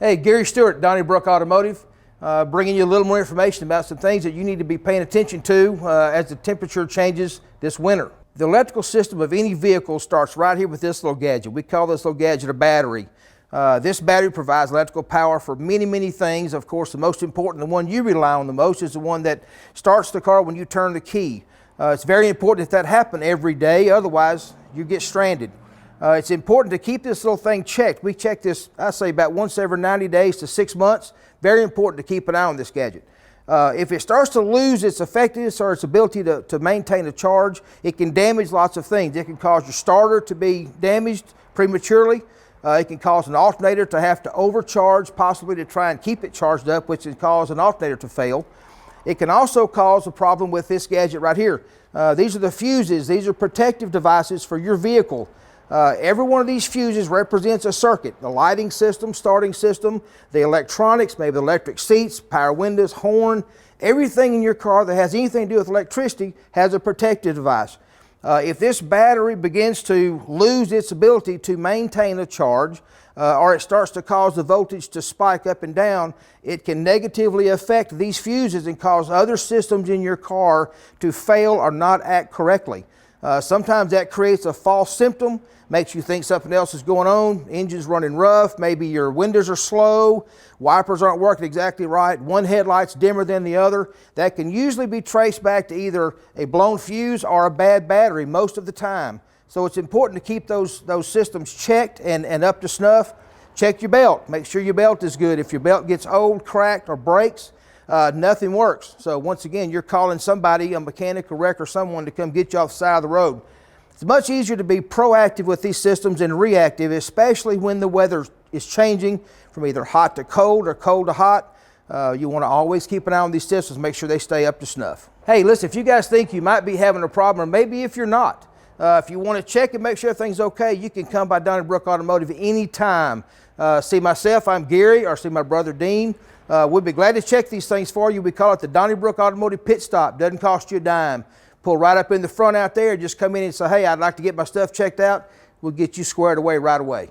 Hey, Gary Stewart, Donnybrook Automotive, bringing you a little more information about some things that you need to be paying attention to as the temperature changes this winter. The electrical system of any vehicle starts right here with this little gadget. We call this little gadget a battery. This battery provides electrical power for many things. Of course, the most important, the one you rely on the most, is the one that starts the car when you turn the key. It's very important that happen every day, otherwise you get stranded. It's important to keep this little thing checked. We check this, I say, about once every 90 days to 6 months. Very important to keep an eye on this gadget. If it starts to lose its effectiveness or its ability to maintain a charge, it can damage lots of things. It can cause your starter to be damaged prematurely. It can cause an alternator to have to overcharge, possibly to try and keep it charged up, which can cause an alternator to fail. It can also cause a problem with this gadget right here. These are the fuses. These are protective devices for your vehicle. Every one of these fuses represents a circuit: the lighting system, starting system, the electronics, maybe the electric seats, power windows, horn. Everything in your car that has anything to do with electricity has a protective device. If this battery begins to lose its ability to maintain a charge, or it starts to cause the voltage to spike up and down, it can negatively affect these fuses and cause other systems in your car to fail or not act correctly. Sometimes that creates a false symptom, makes you think something else is going on. Engine's running rough, maybe your windows are slow, wipers aren't working exactly right, one headlight's dimmer than the other. That can usually be traced back to either a blown fuse or a bad battery most of the time. So it's important to keep those systems checked and up to snuff. Check your belt. Make sure your belt is good. If your belt gets old, cracked, or breaks, nothing works. So once again, you're calling somebody, a mechanic, a wreck, or someone to come get you off the side of the road. It's much easier to be proactive with these systems than reactive, especially when the weather is changing from either hot to cold or cold to hot. You want to always keep an eye on these systems, make sure they stay up to snuff. Hey, listen, if you guys think you might be having a problem, or maybe if you're not, if you want to check and make sure everything's okay, you can come by Donnybrook Automotive anytime. See myself, I'm Gary, or see my brother Dean. We'd be glad to check these things for you. We call it the Donnybrook Automotive Pit Stop. Doesn't cost you a dime. Pull right up in the front out there, just come in and say, hey, I'd like to get my stuff checked out. We'll get you squared away right away.